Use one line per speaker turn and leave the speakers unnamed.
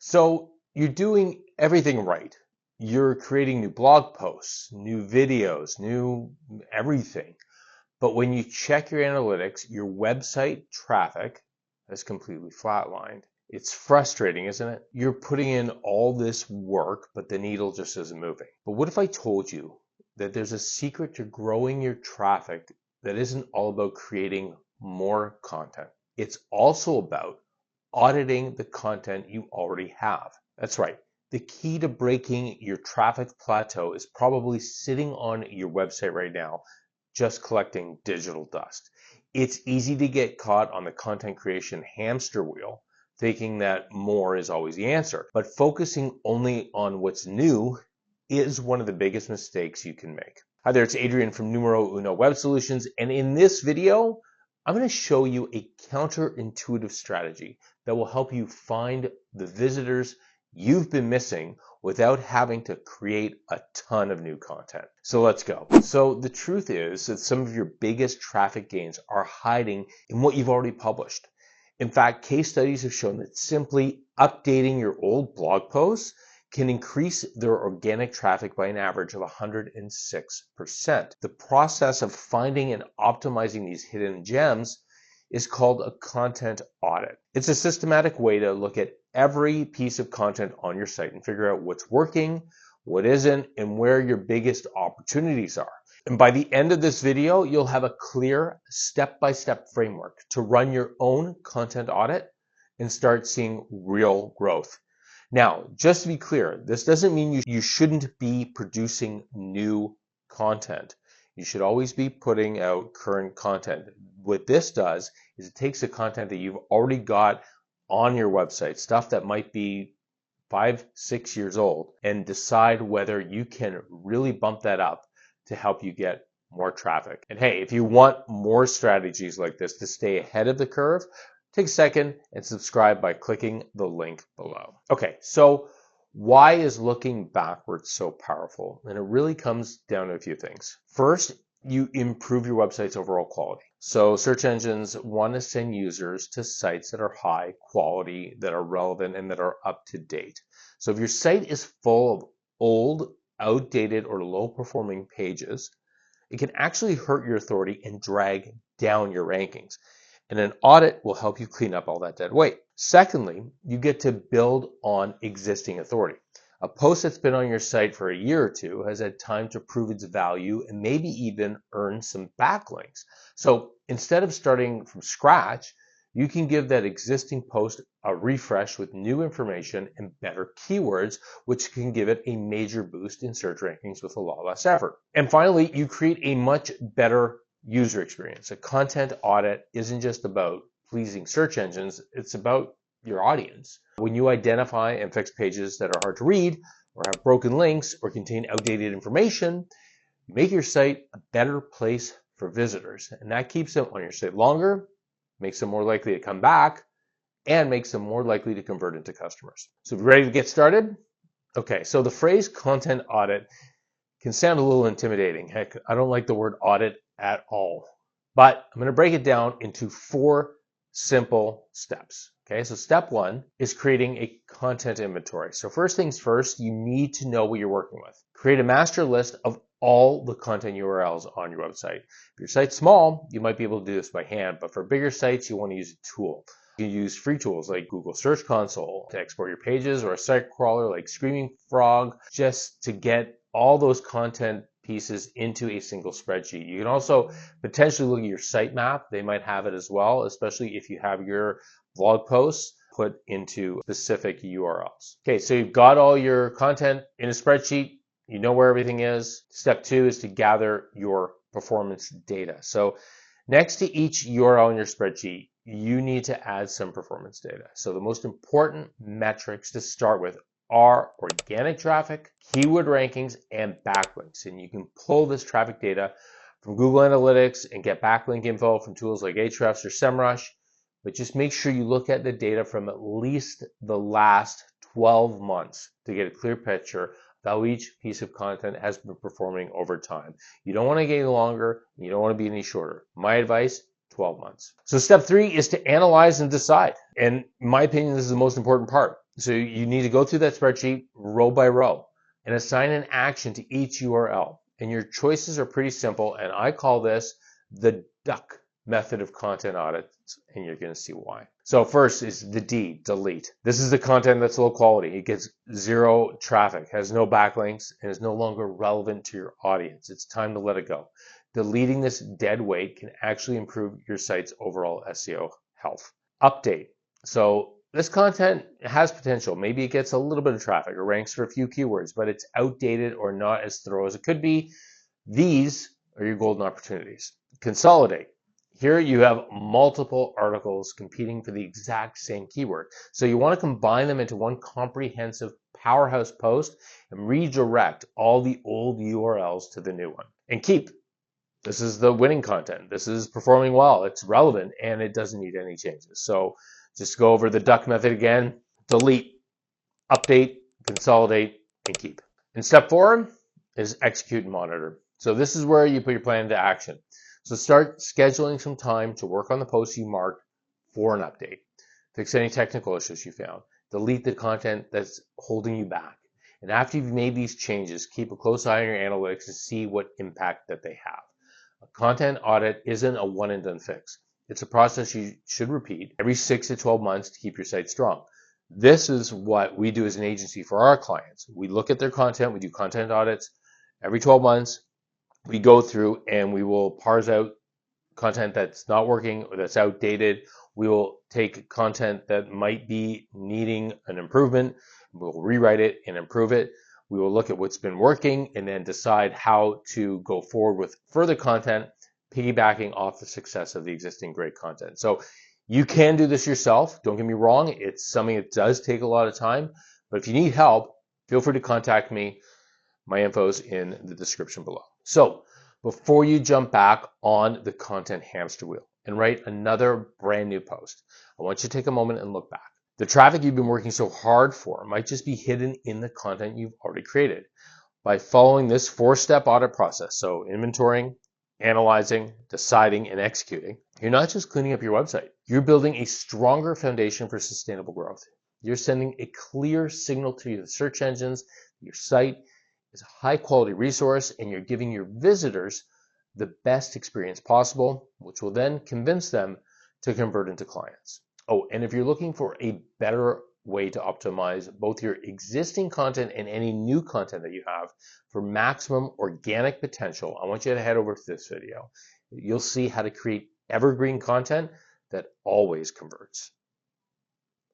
So you're doing everything right. You're creating new blog posts, new videos, new everything. But when you check your analytics, your website traffic has completely flatlined. It's frustrating, isn't it? You're putting in all this work, but the needle just isn't moving. But what if I told you that there's a secret to growing your traffic that isn't all about creating more content? It's also about auditing the content you already have. That's right. The key to breaking your traffic plateau is probably sitting on your website right now, just collecting digital dust. It's easy to get caught on the content creation hamster wheel, thinking that more is always the answer. But focusing only on what's new is one of the biggest mistakes you can make. Hi there, it's Adrian from Numero Uno Web Solutions, and in this video, I'm going to show you a counterintuitive strategy that will help you find the visitors you've been missing without having to create a ton of new content. So let's go. So the truth is that some of your biggest traffic gains are hiding in what you've already published. In fact, case studies have shown that simply updating your old blog posts can increase their organic traffic by an average of 106%. The process of finding and optimizing these hidden gems is called a content audit. It's a systematic way to look at every piece of content on your site and figure out what's working, what isn't, and where your biggest opportunities are. And by the end of this video, you'll have a clear step-by-step framework to run your own content audit and start seeing real growth. Now, just to be clear, this doesn't mean you shouldn't be producing new content. You should always be putting out current content. What this does is it takes the content that you've already got on your website, stuff that might be 5-6 years old, and decide whether you can really bump that up to help you get more traffic. And hey, if you want more strategies like this to stay ahead of the curve, take a second and subscribe by clicking the link below. Okay, so why is looking backwards so powerful? And it really comes down to a few things. First, you improve your website's overall quality. So search engines want to send users to sites that are high quality, that are relevant, and that are up to date. So if your site is full of old, outdated, or low-performing pages, it can actually hurt your authority and drag down your rankings. And an audit will help you clean up all that dead weight. Secondly, you get to build on existing authority. A post that's been on your site for a year or two has had time to prove its value and maybe even earn some backlinks. So instead of starting from scratch, you can give that existing post a refresh with new information and better keywords, which can give it a major boost in search rankings with a lot less effort. And finally, you create a much better user experience. A content audit isn't just about pleasing search engines, it's about your audience. When you identify and fix pages that are hard to read or have broken links or contain outdated information, make your site a better place for visitors. And that keeps them on your site longer, makes them more likely to come back, and makes them more likely to convert into customers. So if you're ready to get started? Okay, so the phrase content audit can sound a little intimidating. Heck, I don't like the word audit at all. But I'm going to break it down into 4 simple steps. Okay, so step 1 is creating a content inventory. So first things first, you need to know what you're working with. Create a master list of all the content URLs on your website. If your site's small, you might be able to do this by hand, but for bigger sites, you want to use a tool. You can use free tools like Google Search Console to export your pages, or a site crawler like Screaming Frog just to get all those content pieces into a single spreadsheet. You can also potentially look at your sitemap. They might have it as well, especially if you have your blog posts put into specific URLs. Okay, so you've got all your content in a spreadsheet. You know where everything is. Step 2 is to gather your performance data. So next to each URL in your spreadsheet, you need to add some performance data. So the most important metrics to start with are organic traffic, keyword rankings, and backlinks. And you can pull this traffic data from Google Analytics and get backlink info from tools like Ahrefs or SEMrush. But just make sure you look at the data from at least the last 12 months to get a clear picture of how each piece of content has been performing over time. You don't want to get any longer. You don't want to be any shorter. My advice, 12 months. So step 3 is to analyze and decide. And in my opinion, this is the most important part. So you need to go through that spreadsheet row by row and assign an action to each URL. And your choices are pretty simple, and I call this the duck method of content audits, and you're going to see why. So first is the D, delete. This is the content that's low quality. It gets zero traffic, has no backlinks, and is no longer relevant to your audience. It's time to let it go. Deleting this dead weight can actually improve your site's overall SEO health. Update. So this content has potential. Maybe it gets a little bit of traffic or ranks for a few keywords, but it's outdated or not as thorough as it could be. These are your golden opportunities. Consolidate. Here you have multiple articles competing for the exact same keyword. So you want to combine them into one comprehensive powerhouse post and redirect all the old URLs to the new one. And keep. This is the winning content. This is performing well. It's relevant and it doesn't need any changes. So just go over the duck method again. Delete, update, consolidate, and keep. And step 4 is execute and monitor. So this is where you put your plan into action. So start scheduling some time to work on the posts you marked for an update. Fix any technical issues you found. Delete the content that's holding you back. And after you've made these changes, keep a close eye on your analytics to see what impact that they have. A content audit isn't a one and done fix. It's a process you should repeat every 6 to 12 months to keep your site strong. This is what we do as an agency for our clients. We look at their content, we do content audits every 12 months. We go through and we will parse out content that's not working or that's outdated. We will take content that might be needing an improvement. We'll rewrite it and improve it. We will look at what's been working and then decide how to go forward with further content, piggybacking off the success of the existing great content. So you can do this yourself. Don't get me wrong. It's something that does take a lot of time. But if you need help, feel free to contact me. My info is in the description below. So before you jump back on the content hamster wheel and write another brand new post, I want you to take a moment and look back. The traffic you've been working so hard for might just be hidden in the content you've already created. By following this 4-step audit process, so inventorying, analyzing, deciding, and executing, you're not just cleaning up your website. You're building a stronger foundation for sustainable growth. You're sending a clear signal to the search engines, your site is a high-quality resource, and you're giving your visitors the best experience possible, which will then convince them to convert into clients. Oh, and if you're looking for a better way to optimize both your existing content and any new content that you have for maximum organic potential, I want you to head over to this video. You'll see how to create evergreen content that always converts.